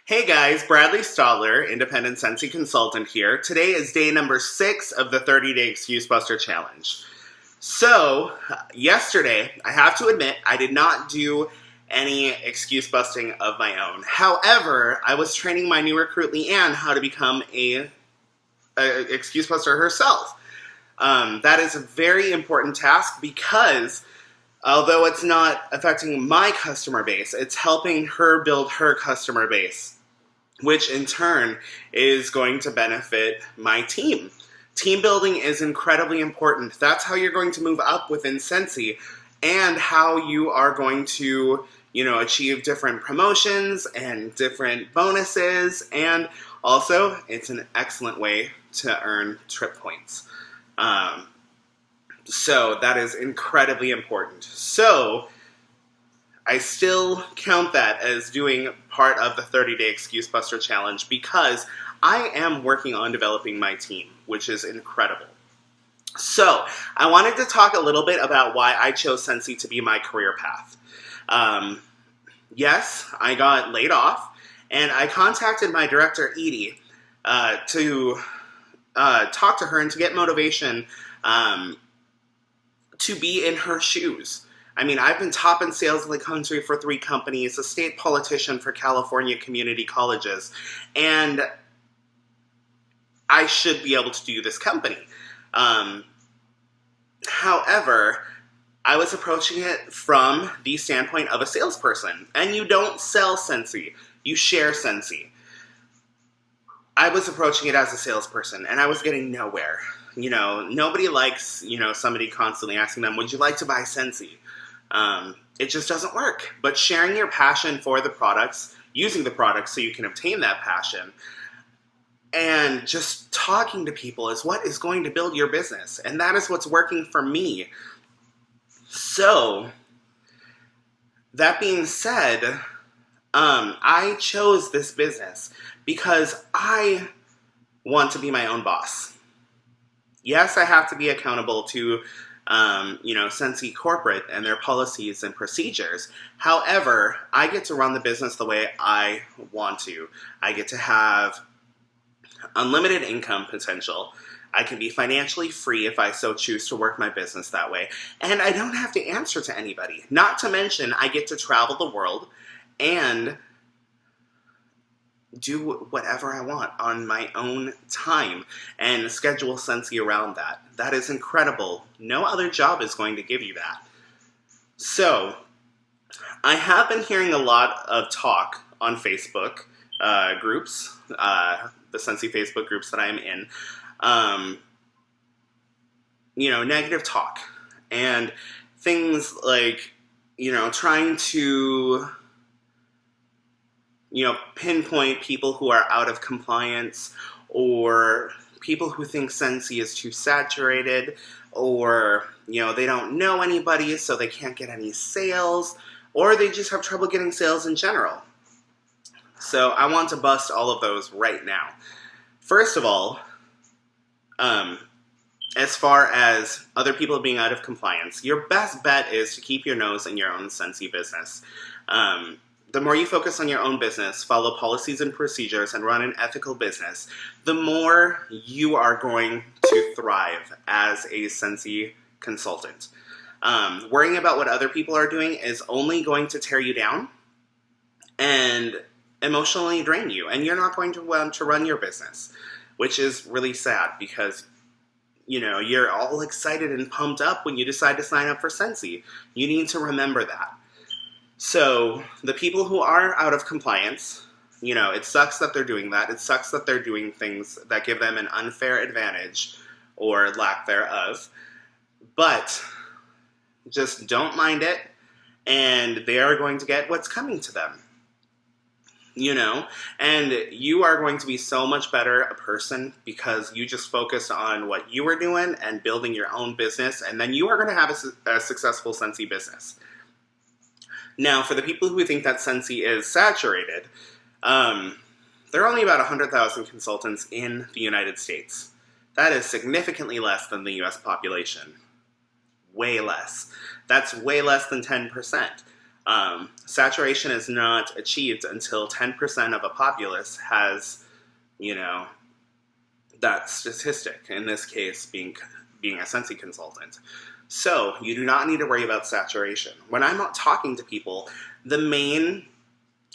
Hey guys, Bradley Stotler, Independent Scentsy Consultant here. Today is day number 6 of the 30-day Excuse Buster Challenge. So, yesterday, I have to admit, I did not do any excuse busting of my own. However, I was training my new recruit, Leanne, how to become a excuse buster herself. That is a very important task because although it's not affecting my customer base, it's helping her build her customer base, which in turn is going to benefit my team. Team building is incredibly important. That's how you're going to move up within Scentsy and how you are going to, achieve different promotions and different bonuses. And also, it's an excellent way to earn trip points. So that is incredibly important. So I still count that as doing part of the 30-day Excuse Buster Challenge because I am working on developing my team, which is incredible. So I wanted to talk a little bit about why I chose Scentsy to be my career path. Yes, I got laid off, and I contacted my director, Edie, to talk to her and to get motivation to be in her shoes. I mean, I've been top in sales in the country for 3 companies, a state politician for California community colleges, and I should be able to do this company. However, I was approaching it from the standpoint of a salesperson, and you don't sell Scentsy, you share Scentsy. I was approaching it as a salesperson, and I was getting nowhere. Nobody likes, somebody constantly asking them, would you like to buy Scentsy? It just doesn't work. But sharing your passion for the products, using the products so you can obtain that passion, and just talking to people is what is going to build your business. And that is what's working for me. So, that being said, I chose this business because I want to be my own boss. Yes, I have to be accountable to, Scentsy Corporate and their policies and procedures. However, I get to run the business the way I want to. I get to have unlimited income potential. I can be financially free if I so choose to work my business that way. And I don't have to answer to anybody. Not to mention, I get to travel the world and do whatever I want on my own time and schedule Scentsy around that. That is incredible. No other job is going to give you that. So, I have been hearing a lot of talk on Facebook groups, the Scentsy Facebook groups that I'm in, negative talk and things like, trying to pinpoint people who are out of compliance, or people who think Scentsy is too saturated, or, they don't know anybody so they can't get any sales, or they just have trouble getting sales in general. So I want to bust all of those right now. First of all, as far as other people being out of compliance, your best bet is to keep your nose in your own Scentsy business. The more you focus on your own business, follow policies and procedures, and run an ethical business, the more you are going to thrive as a Scentsy consultant. Worrying about what other people are doing is only going to tear you down and emotionally drain you, and you're not going to want to run your business, which is really sad because you're all excited and pumped up when you decide to sign up for Scentsy. You need to remember that. So, the people who are out of compliance, it sucks that they're doing that. It sucks that they're doing things that give them an unfair advantage or lack thereof. But just don't mind it, and they are going to get what's coming to them. And you are going to be so much better a person because you just focused on what you were doing and building your own business, and then you are going to have a successful Scentsy business. Now, for the people who think that Scentsy is saturated, there are only about 100,000 consultants in the United States. That is significantly less than the U.S. population. Way less. That's way less than 10%. Saturation is not achieved until 10% of a populace has, that statistic, in this case being a Scentsy consultant. So you do not need to worry about saturation. When I'm not talking to people, the main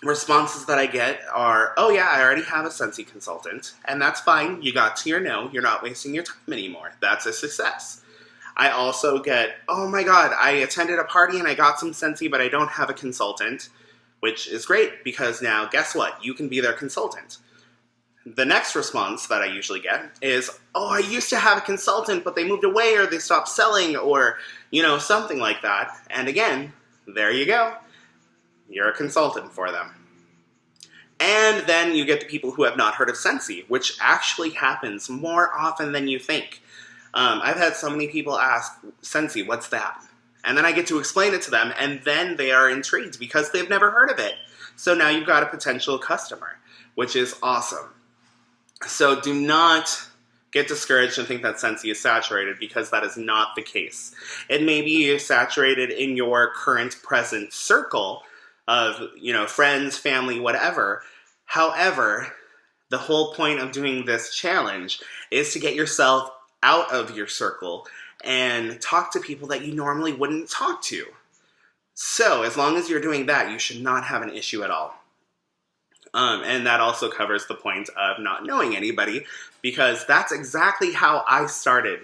responses that I get are, oh yeah, I already have a Scentsy consultant, and that's fine. You got to your no. You're not wasting your time anymore. That's a success. I also get, oh my god, I attended a party and I got some Scentsy, but I don't have a consultant, which is great because now, guess what? You can be their consultant. The next response that I usually get is, oh, I used to have a consultant, but they moved away or they stopped selling or, something like that. And again, there you go. You're a consultant for them. And then you get the people who have not heard of Scentsy, which actually happens more often than you think. I've had so many people ask, Scentsy, what's that? And then I get to explain it to them, and then they are intrigued because they've never heard of it. So now you've got a potential customer, which is awesome. So do not get discouraged and think that Scentsy is saturated, because that is not the case. It may be saturated in your current present circle of, friends, family, whatever. However, the whole point of doing this challenge is to get yourself out of your circle and talk to people that you normally wouldn't talk to. So as long as you're doing that, you should not have an issue at all. And that also covers the point of not knowing anybody, because that's exactly how I started.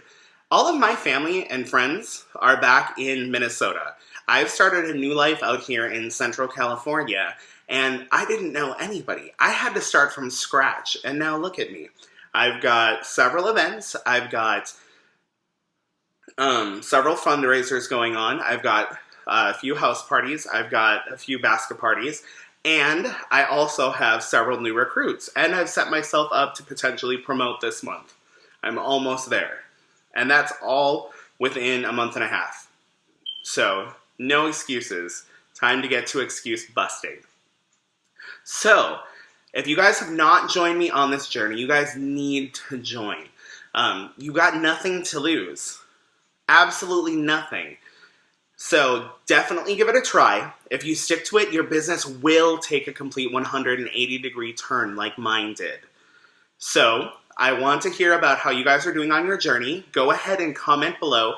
All of my family and friends are back in Minnesota. I've started a new life out here in Central California, and I didn't know anybody. I had to start from scratch, and now look at me. I've got several events. I've got several fundraisers going on. I've got a few house parties. I've got a few basket parties. And I also have several new recruits. And I've set myself up to potentially promote this month. I'm almost there. And that's all within a month and a half. So, no excuses. Time to get to excuse busting. So, if you guys have not joined me on this journey, you guys need to join. You got nothing to lose. Absolutely nothing. So definitely give it a try. If you stick to it, your business will take a complete 180-degree turn like mine did. So I want to hear about how you guys are doing on your journey. Go ahead and comment below,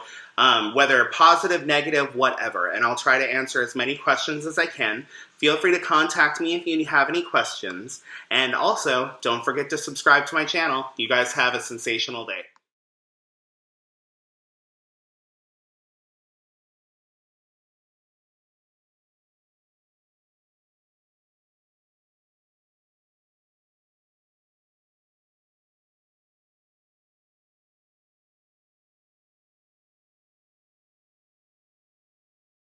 whether positive, negative, whatever, and I'll try to answer as many questions as I can. Feel free to contact me if you have any questions. And also, don't forget to subscribe to my channel. You guys have a sensational day.